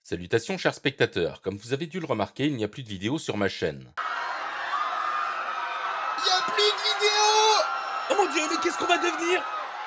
Salutations chers spectateurs, comme vous avez dû le remarquer, il n'y a plus de vidéos sur ma chaîne. Y a plus de vidéos! Oh mon dieu, mais qu'est-ce qu'on va devenir?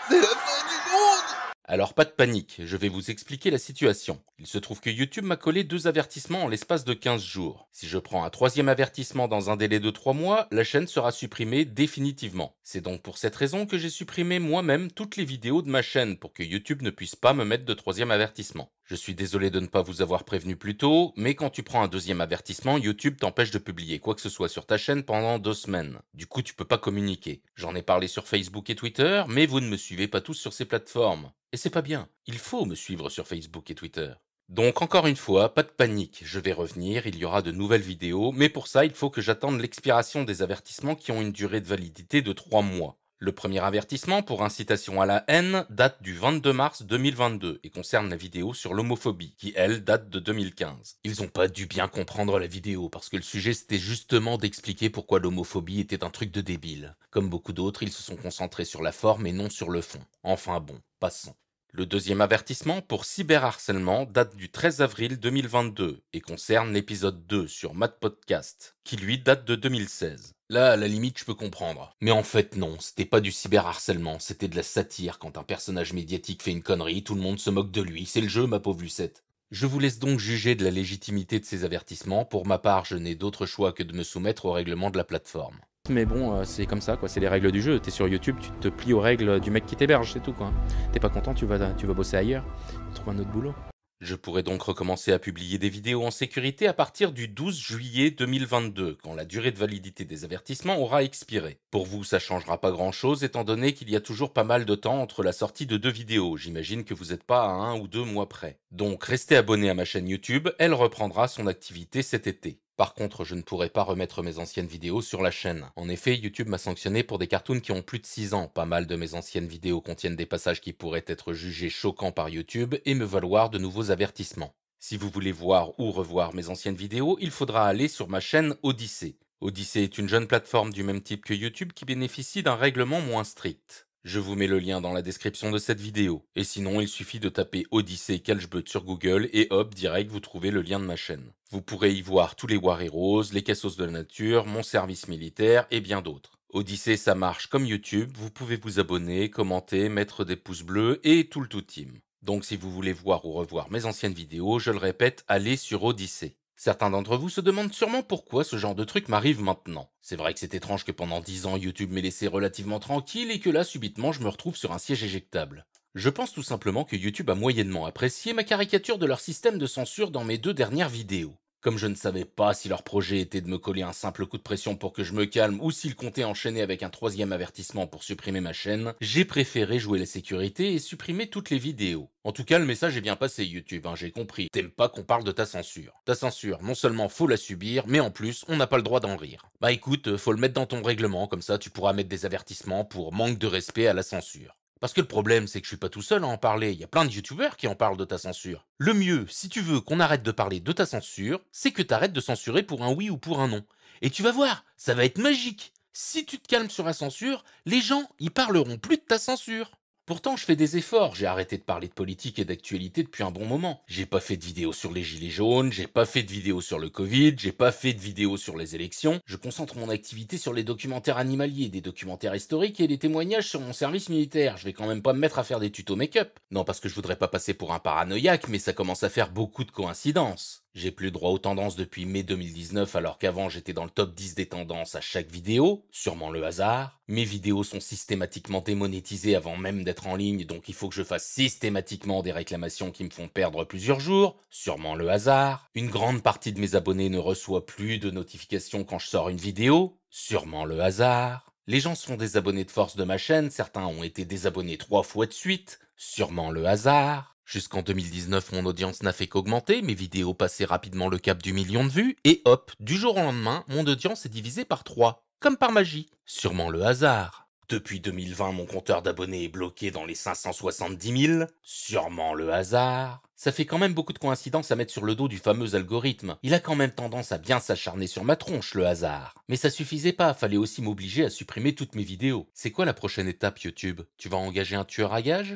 C'est la fin du monde! Alors pas de panique, je vais vous expliquer la situation. Il se trouve que YouTube m'a collé 2 avertissements en l'espace de 15 jours. Si je prends un 3e avertissement dans un délai de 3 mois, la chaîne sera supprimée définitivement. C'est donc pour cette raison que j'ai supprimé moi-même toutes les vidéos de ma chaîne pour que YouTube ne puisse pas me mettre de 3e avertissement. Je suis désolé de ne pas vous avoir prévenu plus tôt, mais quand tu prends un 2e avertissement, YouTube t'empêche de publier quoi que ce soit sur ta chaîne pendant 2 semaines. Du coup, tu peux pas communiquer. J'en ai parlé sur Facebook et Twitter, mais vous ne me suivez pas tous sur ces plateformes. Et c'est pas bien. Il faut me suivre sur Facebook et Twitter. Donc encore une fois, pas de panique, je vais revenir, il y aura de nouvelles vidéos, mais pour ça, il faut que j'attende l'expiration des avertissements qui ont une durée de validité de 3 mois. Le premier avertissement pour incitation à la haine date du 22 mars 2022 et concerne la vidéo sur l'homophobie, qui elle date de 2015. Ils ont pas dû bien comprendre la vidéo parce que le sujet c'était justement d'expliquer pourquoi l'homophobie était un truc de débile. Comme beaucoup d'autres, ils se sont concentrés sur la forme et non sur le fond. Enfin bon, passons. Le deuxième avertissement pour cyberharcèlement date du 13 avril 2022 et concerne l'épisode 2 sur Mad Podcast, qui lui date de 2016. Là, à la limite, je peux comprendre. Mais en fait, non, c'était pas du cyberharcèlement, c'était de la satire. Quand un personnage médiatique fait une connerie, tout le monde se moque de lui. C'est le jeu, ma pauvre Lucette. Je vous laisse donc juger de la légitimité de ces avertissements. Pour ma part, je n'ai d'autre choix que de me soumettre aux règlements de la plateforme. Mais bon, c'est comme ça, quoi. C'est les règles du jeu. T'es sur YouTube, tu te plies aux règles du mec qui t'héberge, c'est tout, quoi. T'es pas content, tu vas bosser ailleurs. Trouve un autre boulot. Je pourrai donc recommencer à publier des vidéos en sécurité à partir du 12 juillet 2022, quand la durée de validité des avertissements aura expiré. Pour vous, ça changera pas grand-chose, étant donné qu'il y a toujours pas mal de temps entre la sortie de 2 vidéos. J'imagine que vous n'êtes pas à 1 ou 2 mois près. Donc restez abonné à ma chaîne YouTube, elle reprendra son activité cet été. Par contre, je ne pourrai pas remettre mes anciennes vidéos sur la chaîne. En effet, YouTube m'a sanctionné pour des cartoons qui ont plus de 6 ans. Pas mal de mes anciennes vidéos contiennent des passages qui pourraient être jugés choquants par YouTube et me valoir de nouveaux avertissements. Si vous voulez voir ou revoir mes anciennes vidéos, il faudra aller sur ma chaîne Odyssée. Odyssée est une jeune plateforme du même type que YouTube qui bénéficie d'un règlement moins strict. Je vous mets le lien dans la description de cette vidéo. Et sinon, il suffit de taper Odyssée Kelchbeut sur Google et hop, direct, vous trouvez le lien de ma chaîne. Vous pourrez y voir tous les War Heroes, les cassos de la nature, mon service militaire et bien d'autres. Odyssée, ça marche comme YouTube, vous pouvez vous abonner, commenter, mettre des pouces bleus et tout le tout team. Donc si vous voulez voir ou revoir mes anciennes vidéos, je le répète, allez sur Odyssée. Certains d'entre vous se demandent sûrement pourquoi ce genre de truc m'arrive maintenant. C'est vrai que c'est étrange que pendant 10 ans YouTube m'ait laissé relativement tranquille et que là subitement je me retrouve sur un siège éjectable. Je pense tout simplement que YouTube a moyennement apprécié ma caricature de leur système de censure dans mes 2 dernières vidéos. Comme je ne savais pas si leur projet était de me coller un simple coup de pression pour que je me calme ou s'ils comptaient enchaîner avec un 3e avertissement pour supprimer ma chaîne, j'ai préféré jouer la sécurité et supprimer toutes les vidéos. En tout cas, le message est bien passé YouTube, j'ai compris. T'aimes pas qu'on parle de ta censure. Ta censure, non seulement faut la subir, mais en plus, on n'a pas le droit d'en rire. Bah écoute, faut le mettre dans ton règlement, comme ça tu pourras mettre des avertissements pour manque de respect à la censure. Parce que le problème, c'est que je suis pas tout seul à en parler, il y a plein de youtubeurs qui en parlent de ta censure. Le mieux, si tu veux qu'on arrête de parler de ta censure, c'est que t'arrêtes de censurer pour un oui ou pour un non. Et tu vas voir, ça va être magique. Si tu te calmes sur la censure, les gens, ils parleront plus de ta censure. Pourtant, je fais des efforts, j'ai arrêté de parler de politique et d'actualité depuis un bon moment. J'ai pas fait de vidéo sur les gilets jaunes, j'ai pas fait de vidéo sur le Covid, j'ai pas fait de vidéo sur les élections. Je concentre mon activité sur les documentaires animaliers, des documentaires historiques et les témoignages sur mon service militaire. Je vais quand même pas me mettre à faire des tutos make-up. Non, parce que je voudrais pas passer pour un paranoïaque, mais ça commence à faire beaucoup de coïncidences. J'ai plus droit aux tendances depuis mai 2019 alors qu'avant j'étais dans le top 10 des tendances à chaque vidéo, sûrement le hasard. Mes vidéos sont systématiquement démonétisées avant même d'être en ligne, donc il faut que je fasse systématiquement des réclamations qui me font perdre plusieurs jours, sûrement le hasard. Une grande partie de mes abonnés ne reçoit plus de notifications quand je sors une vidéo, sûrement le hasard. Les gens sont désabonnés de force de ma chaîne, certains ont été désabonnés 3 fois de suite, sûrement le hasard. Jusqu'en 2019, mon audience n'a fait qu'augmenter, mes vidéos passaient rapidement le cap du million de vues, et hop, du jour au lendemain, mon audience est divisée par 3, comme par magie. Sûrement le hasard. Depuis 2020, mon compteur d'abonnés est bloqué dans les 570 000. Sûrement le hasard. Ça fait quand même beaucoup de coïncidences à mettre sur le dos du fameux algorithme. Il a quand même tendance à bien s'acharner sur ma tronche, le hasard. Mais ça suffisait pas, fallait aussi m'obliger à supprimer toutes mes vidéos. C'est quoi la prochaine étape, YouTube? Tu vas engager un tueur à gages?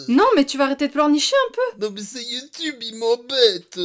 Non, mais tu vas arrêter de pleurnicher un peu. Non mais c'est YouTube, il m'embête.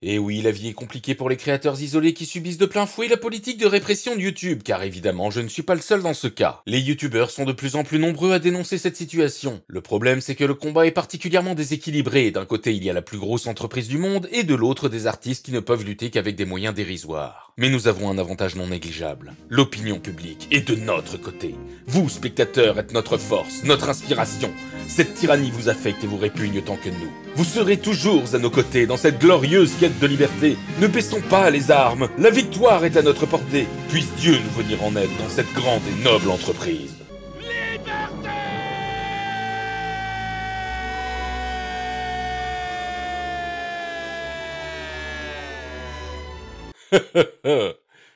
Et oui, la vie est compliquée pour les créateurs isolés qui subissent de plein fouet la politique de répression de YouTube, car évidemment, je ne suis pas le seul dans ce cas. Les YouTubeurs sont de plus en plus nombreux à dénoncer cette situation. Le problème, c'est que le combat est particulièrement déséquilibré. D'un côté, il y a la plus grosse entreprise du monde, et de l'autre, des artistes qui ne peuvent lutter qu'avec des moyens dérisoires. Mais nous avons un avantage non négligeable. L'opinion publique est de notre côté. Vous, spectateurs, êtes notre force, notre inspiration. Cette tyrannie vous affecte et vous répugne autant que nous. Vous serez toujours à nos côtés dans cette glorieuse quête de liberté. Ne baissons pas les armes, la victoire est à notre portée. Puisse Dieu nous venir en aide dans cette grande et noble entreprise.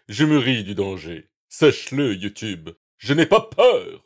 Je me ris du danger. Sache-le, YouTube. Je n'ai pas peur.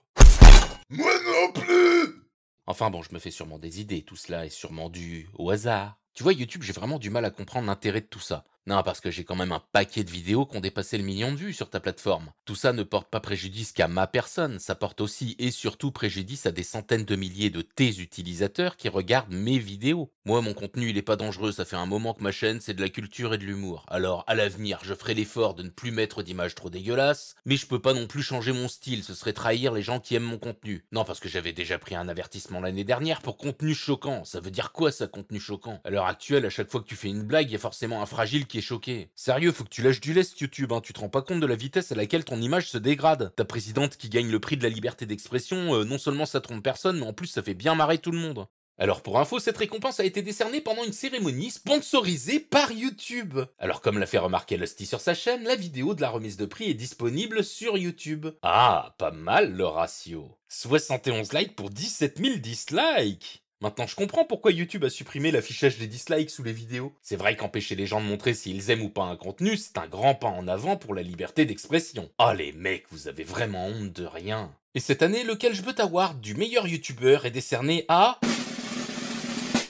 Moi non plus. Enfin bon, je me fais sûrement des idées, tout cela est sûrement dû au hasard. Tu vois, YouTube, j'ai vraiment du mal à comprendre l'intérêt de tout ça. Non, parce que j'ai quand même un paquet de vidéos qui ont dépassé le million de vues sur ta plateforme. Tout ça ne porte pas préjudice qu'à ma personne, ça porte aussi et surtout préjudice à des centaines de milliers de tes utilisateurs qui regardent mes vidéos. Moi, mon contenu, il est pas dangereux, ça fait un moment que ma chaîne, c'est de la culture et de l'humour. Alors, à l'avenir, je ferai l'effort de ne plus mettre d'images trop dégueulasses, mais je peux pas non plus changer mon style, ce serait trahir les gens qui aiment mon contenu. Non, parce que j'avais déjà pris un avertissement l'année dernière pour contenu choquant. Ça veut dire quoi, ça, contenu choquant? À l'heure actuelle, à chaque fois que tu fais une blague, il y a forcément un fragile qui est choqué. Sérieux, faut que tu lâches du lest, YouTube, hein. Tu te rends pas compte de la vitesse à laquelle ton image se dégrade. Ta présidente qui gagne le prix de la liberté d'expression, non seulement ça trompe personne, mais en plus ça fait bien marrer tout le monde. Alors pour info, cette récompense a été décernée pendant une cérémonie sponsorisée par YouTube. Alors comme l'a fait remarquer Lusty sur sa chaîne, la vidéo de la remise de prix est disponible sur YouTube. Ah, pas mal le ratio. 71 likes pour 17 000 dislikes. Maintenant, je comprends pourquoi YouTube a supprimé l'affichage des dislikes sous les vidéos. C'est vrai qu'empêcher les gens de montrer s'ils aiment ou pas un contenu, c'est un grand pas en avant pour la liberté d'expression. Oh les mecs, vous avez vraiment honte de rien. Et cette année, le Kelchbut Award du meilleur YouTubeur est décerné à...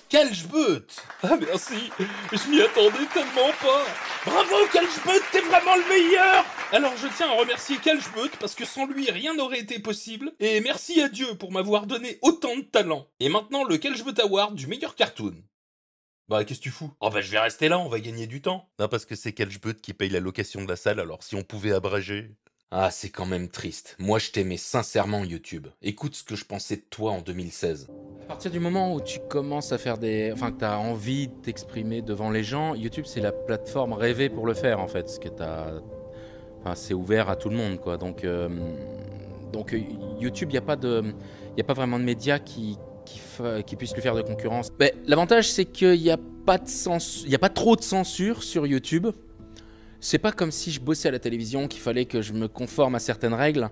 Kelchbut. Ah merci, je m'y attendais tellement pas. Bravo Kelchbut, t'es vraiment le meilleur. Alors je tiens à remercier Kelchbut parce que sans lui rien n'aurait été possible. Et merci à Dieu pour m'avoir donné autant de talent. Et maintenant le Kelchbut Award du meilleur cartoon. Bah qu'est-ce que tu fous? Oh bah je vais rester là, on va gagner du temps. Non parce que c'est Kelchbut qui paye la location de la salle, alors si on pouvait abréger... Ah, c'est quand même triste. Moi, je t'aimais sincèrement, YouTube. Écoute ce que je pensais de toi en 2016. À partir du moment où tu commences à faire Enfin, que t'as envie de t'exprimer devant les gens, YouTube, c'est la plateforme rêvée pour le faire, en fait. Parce que Enfin, c'est ouvert à tout le monde, quoi. Donc YouTube, il n'y a pas vraiment de médias qui puissent lui faire de concurrence. Mais l'avantage, c'est qu'il n'y a pas trop de censure sur YouTube. C'est pas comme si je bossais à la télévision, qu'il fallait que je me conforme à certaines règles.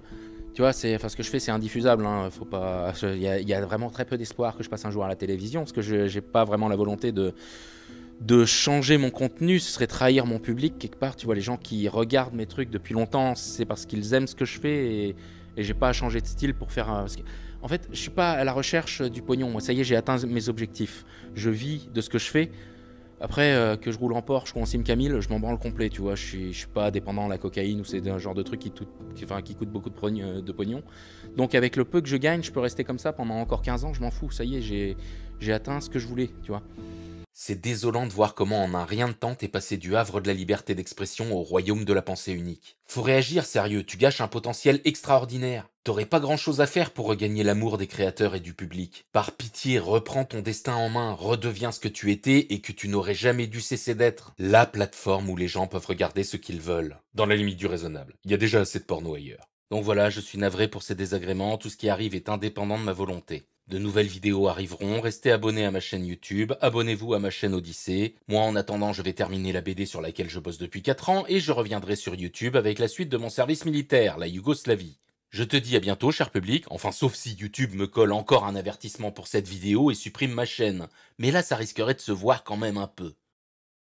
Tu vois, ce que je fais, c'est indiffusable. Hein. Faut pas... Il y a vraiment très peu d'espoir que je passe un jour à la télévision, parce que j'ai pas vraiment la volonté de changer mon contenu. Ce serait trahir mon public, quelque part. Tu vois, les gens qui regardent mes trucs depuis longtemps, c'est parce qu'ils aiment ce que je fais, et j'ai pas à changer de style pour faire... En fait, je suis pas à la recherche du pognon. Moi, ça y est, j'ai atteint mes objectifs. Je vis de ce que je fais. Après, que je roule en Porsche ou en Sim Camille, je m'en branle complet, tu vois. Je suis pas dépendant de la cocaïne ou c'est un genre de truc qui coûte beaucoup de pognon. Donc avec le peu que je gagne, je peux rester comme ça pendant encore 15 ans, je m'en fous. Ça y est, j'ai atteint ce que je voulais, tu vois. C'est désolant de voir comment en un rien de temps t'es passé du havre de la liberté d'expression au royaume de la pensée unique. Faut réagir, sérieux, tu gâches un potentiel extraordinaire. T'aurais pas grand chose à faire pour regagner l'amour des créateurs et du public. Par pitié, reprends ton destin en main, redeviens ce que tu étais et que tu n'aurais jamais dû cesser d'être. La plateforme où les gens peuvent regarder ce qu'ils veulent. Dans la limite du raisonnable. Il y a déjà assez de porno ailleurs. Donc voilà, je suis navré pour ces désagréments, tout ce qui arrive est indépendant de ma volonté. De nouvelles vidéos arriveront, restez abonnés à ma chaîne YouTube, abonnez-vous à ma chaîne Odyssée. Moi en attendant je vais terminer la BD sur laquelle je bosse depuis 4 ans et je reviendrai sur YouTube avec la suite de mon service militaire, la Yougoslavie. Je te dis à bientôt cher public, enfin sauf si YouTube me colle encore un avertissement pour cette vidéo et supprime ma chaîne. Mais là ça risquerait de se voir quand même un peu.